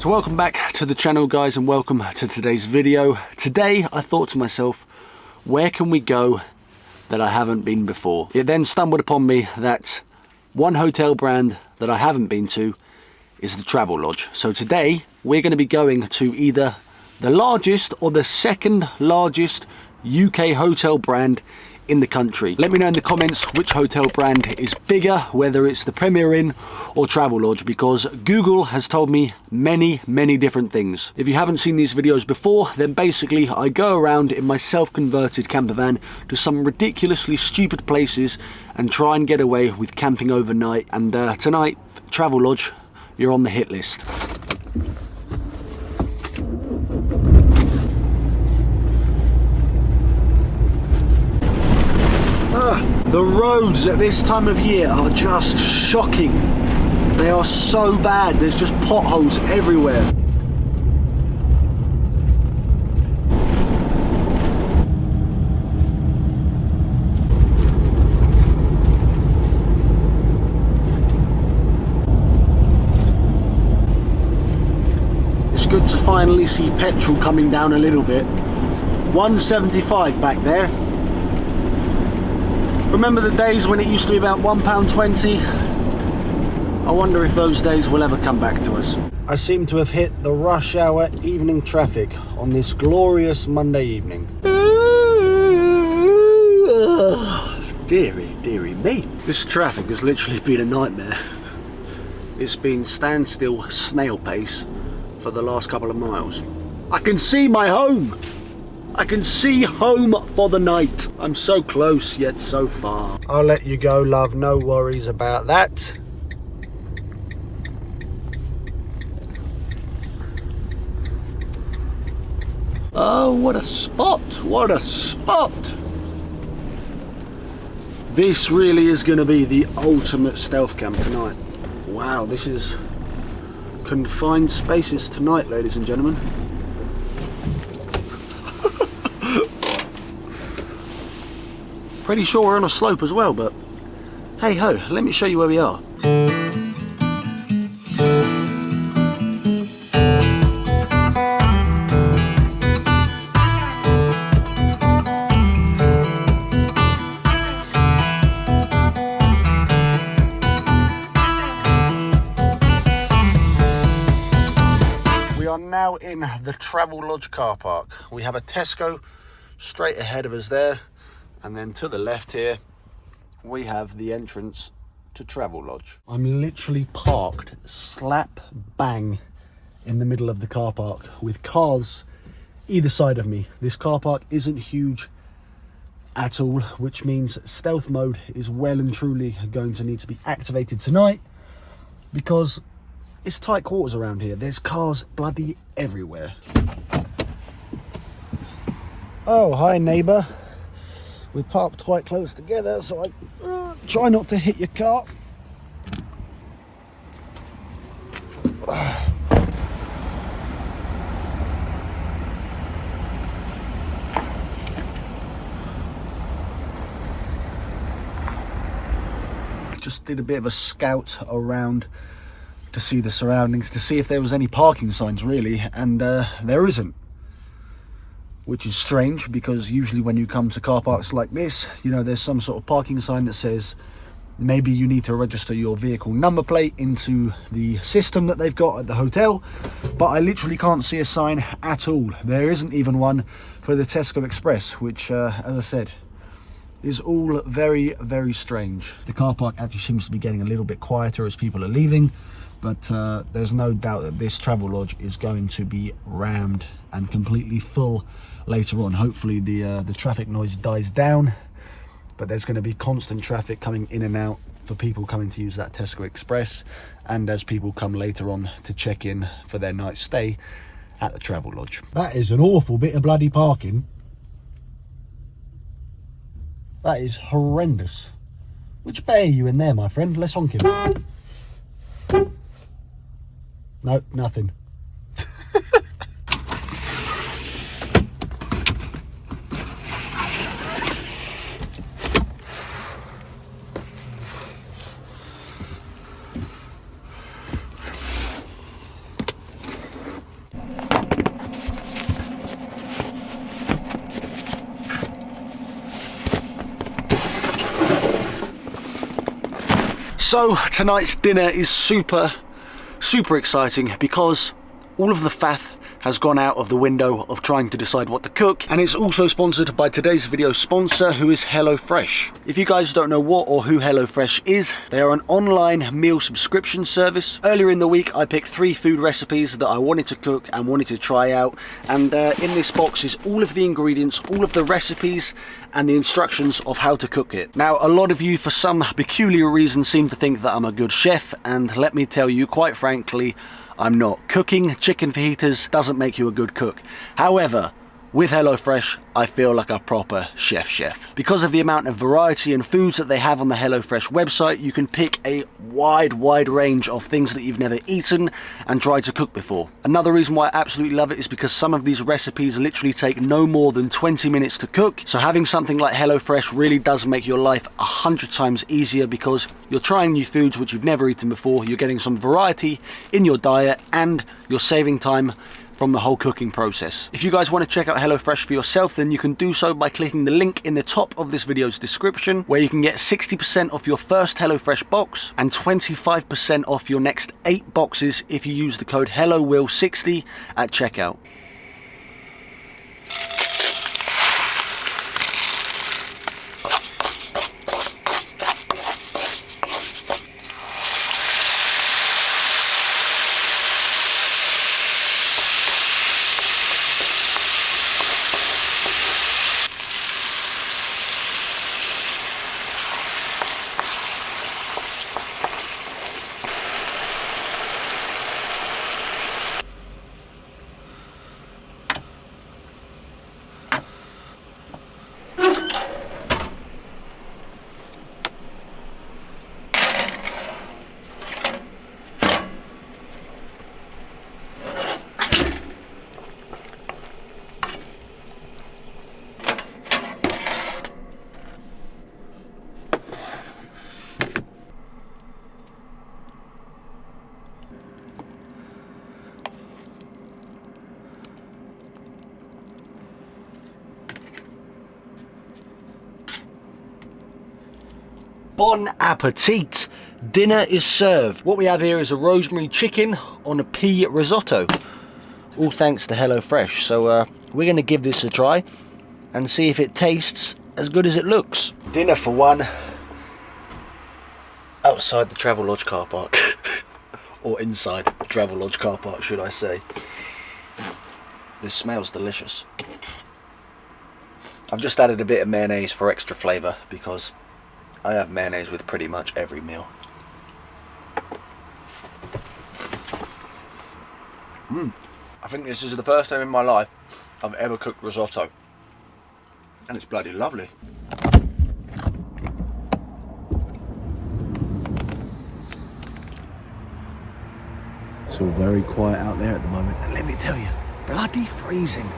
So welcome back to the channel, guys, and welcome to today's video. Today I thought to myself, where can we go that I haven't been before? It then stumbled upon me that one hotel brand that I haven't been to is the Travelodge. So today we're going to be going to either the largest or the second largest UK hotel brand in the country. Let me know in the comments which hotel brand is bigger, whether it's the Premier Inn or Travelodge, because Google has told me many different things. If you haven't seen these videos before, then basically I go around in my self-converted camper van to some ridiculously stupid places and try and get away with camping overnight. And tonight, Travelodge, you're on the hit list. The roads at this time of year are just shocking. They are so bad. There's just potholes everywhere. It's good to finally see petrol coming down a little bit. 1.75 back there. Remember the days when it used to be about £1.20? I wonder if those days will ever come back to us. I seem to have hit the rush hour evening traffic on this glorious Monday evening. Dearie me. This traffic has literally been a nightmare. It's been standstill snail pace for the last couple of miles. I can see my home. I can see home for the night. I'm so close, yet so far. I'll let you go, love. No worries about that. Oh, what a spot. What a spot. This really is going to be the ultimate stealth camp tonight. Wow, this is confined spaces tonight, ladies and gentlemen. Pretty sure we're on a slope as well, but hey ho, let me show you where we are. We are now in the Travelodge car park. We have a Tesco straight ahead of us there. And then to the left here, we have the entrance to Travelodge. I'm literally parked slap bang in the middle of the car park with cars either side of me. This car park isn't huge at all, which means stealth mode is well and truly going to need to be activated tonight because it's tight quarters around here. There's cars bloody everywhere. Oh, hi neighbour. We're parked quite close together, so I try not to hit your car. Just did a bit of a scout around to see the surroundings, to see if there was any parking signs really, and there isn't. Which is strange because usually when you come to car parks like this, you know, there's some sort of parking sign that says maybe you need to register your vehicle number plate into the system that they've got at the hotel, but I literally can't see a sign at all. There isn't even one for the Tesco Express, which as I said is all very strange. The car park actually seems to be getting a little bit quieter as people are leaving, but there's no doubt that this Travelodge is going to be rammed and completely full later on. Hopefully the traffic noise dies down, but there's going to be constant traffic coming in and out for people coming to use that Tesco Express, and as people come later on to check in for their night stay at the Travelodge. That is an awful bit of bloody parking. That is horrendous. Which bay are you in there, my friend? Let's honk him. Nope, nothing. So tonight's dinner is super exciting because all of the faff has gone out of the window of trying to decide what to cook, and it's also sponsored by today's video sponsor, who is HelloFresh. If you guys don't know what or who HelloFresh is, they are an online meal subscription service. Earlier in the week I picked 3 food recipes that I wanted to cook and wanted to try out, and in this box is all of the ingredients, all of the recipes and the instructions of how to cook it. Now, a lot of you for some peculiar reason seem to think that I'm a good chef, and let me tell you, quite frankly, I'm not. Cooking chicken fajitas doesn't make you a good cook. However, with HelloFresh, I feel like a proper chef. Because of the amount of variety and foods that they have on the HelloFresh website, you can pick a wide range of things that you've never eaten and tried to cook before. Another reason why I absolutely love it is because some of these recipes literally take no more than 20 minutes to cook. So having something like HelloFresh really does make your life 100 times easier, because you're trying new foods which you've never eaten before, you're getting some variety in your diet, and you're saving time from the whole cooking process. If you guys want to check out HelloFresh for yourself, then you can do so by clicking the link in the top of this video's description, where you can get 60% off your first HelloFresh box and 25% off your next 8 boxes if you use the code HelloWill60 at checkout. Bon appetit! Dinner is served. What we have here is a rosemary chicken on a pea risotto, all thanks to HelloFresh. So we're going to give this a try and see if it tastes as good as it looks. Dinner for one outside the Travelodge car park. Or inside the Travelodge car park, should I say. This smells delicious. I've just added a bit of mayonnaise for extra flavour, because I have mayonnaise with pretty much every meal. I think this is the first time in my life I've ever cooked risotto, and it's bloody lovely. It's all very quiet out there at the moment, and let me tell you, bloody freezing.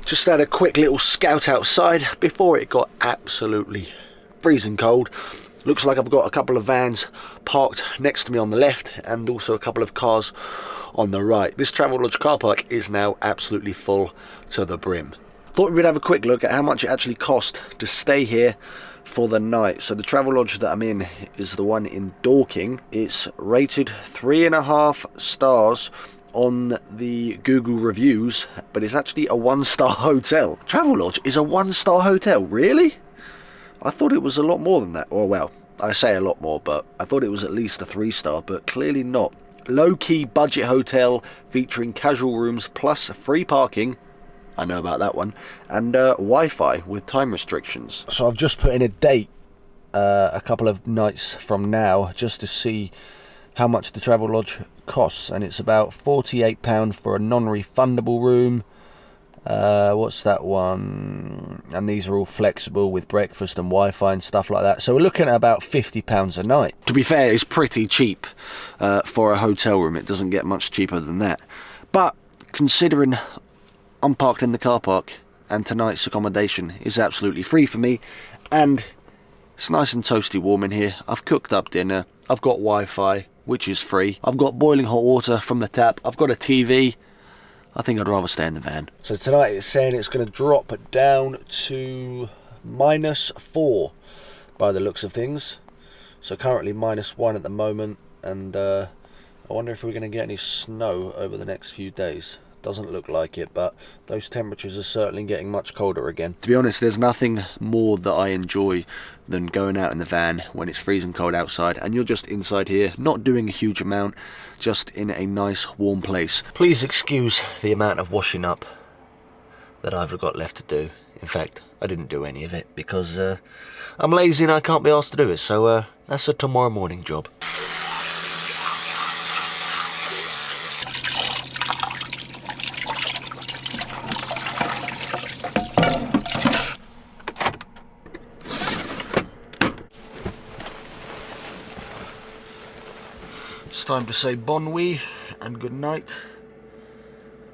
Just had a quick little scout outside before it got absolutely freezing cold. Looks like I've got a couple of vans parked next to me on the left, and also a couple of cars on the right. This Travelodge car park is now absolutely full to the brim. Thought we'd have a quick look at how much it actually cost to stay here for the night. So the Travelodge that I'm in is the one in Dorking. It's rated 3.5 stars on the Google reviews, but it's actually a 1-star hotel. Travelodge is a 1-star hotel, really? I thought it was a lot more than that. Or well, I say a lot more, but I thought it was at least a 3-star, but clearly not. Low-key budget hotel featuring casual rooms plus free parking, I know about that one, and Wi-Fi with time restrictions. So I've just put in a date a couple of nights from now, just to see how much the Travelodge costs, and it's about £48 for a non-refundable room. What's that one? And these are all flexible with breakfast and Wi-Fi and stuff like that. So we're looking at about £50 a night. To be fair, it's pretty cheap for a hotel room. It doesn't get much cheaper than that. But considering I'm parked in the car park and tonight's accommodation is absolutely free for me, and it's nice and toasty warm in here. I've cooked up dinner. I've got Wi-Fi, which is free. I've got boiling hot water from the tap. I've got a TV. I think I'd rather stay in the van. So tonight it's saying it's going to drop down to -4 by the looks of things. So currently -1 at the moment, and I wonder if we're going to get any snow over the next few days. Doesn't look like it, but those temperatures are certainly getting much colder again. To be honest, there's nothing more that I enjoy than going out in the van when it's freezing cold outside and you're just inside here, not doing a huge amount, just in a nice warm place. Please excuse the amount of washing up that I've got left to do. In fact, I didn't do any of it because I'm lazy and I can't be asked to do it, so that's a tomorrow morning job. It's time to say bon nuit and good night.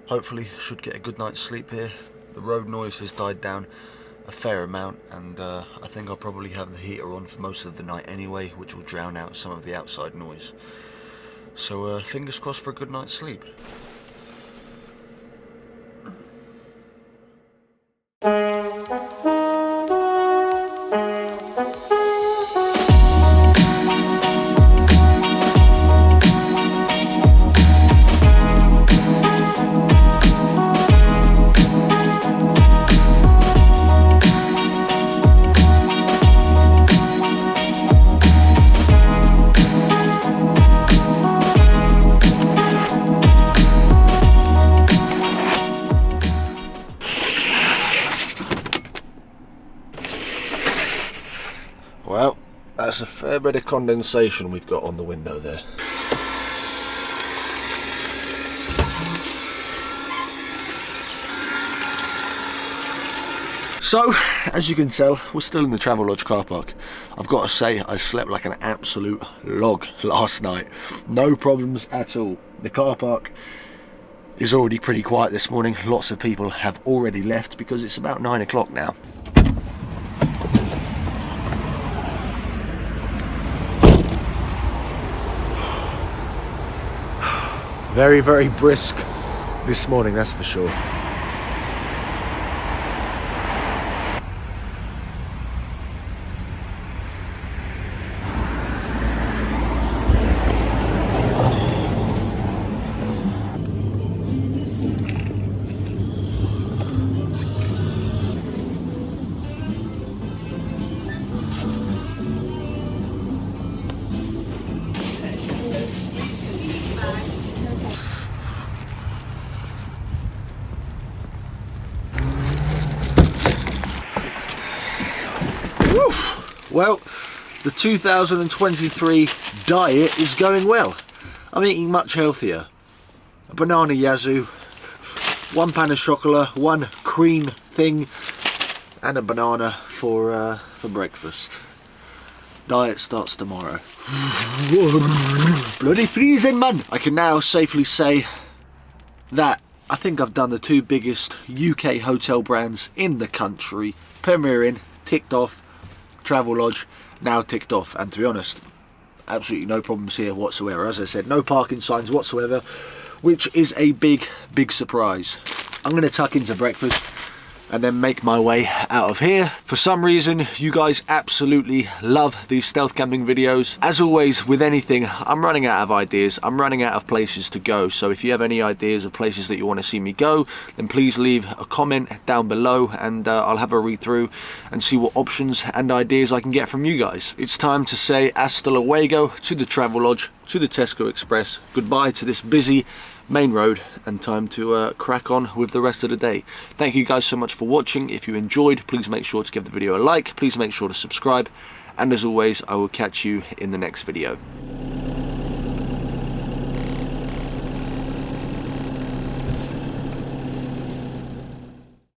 Hopefully should get a good night's sleep here. The road noise has died down a fair amount, and I think I'll probably have the heater on for most of the night anyway, which will drown out some of the outside noise. So fingers crossed for a good night's sleep. Well, that's a fair bit of condensation we've got on the window there. So, as you can tell, we're still in the Travelodge car park. I've got to say, I slept like an absolute log last night. No problems at all. The car park is already pretty quiet this morning. Lots of people have already left because it's about 9 o'clock now. Very, very brisk this morning, that's for sure. Well, the 2023 diet is going well. I'm eating much healthier. A banana yazoo, 1 pan of chocolate, 1 cream thing, and a banana for breakfast. Diet starts tomorrow. Bloody freezing, man! I can now safely say that I think I've done the 2 biggest UK hotel brands in the country. Premier Inn, ticked off. Travelodge, now ticked off. And to be honest, absolutely no problems here whatsoever. As I said, no parking signs whatsoever, which is a big surprise. I'm going to tuck into breakfast and then make my way out of here. For some reason, you guys absolutely love these stealth camping videos. As always, with anything, I'm running out of ideas. I'm running out of places to go. So if you have any ideas of places that you want to see me go, then please leave a comment down below and I'll have a read through and see what options and ideas I can get from you guys. It's time to say hasta luego to the Travelodge, to the Tesco Express, goodbye to this busy main road, and time to crack on with the rest of the day. Thank you guys so much for watching. If you enjoyed, please make sure to give the video a like, please make sure to subscribe, and as always, I will catch you in the next video.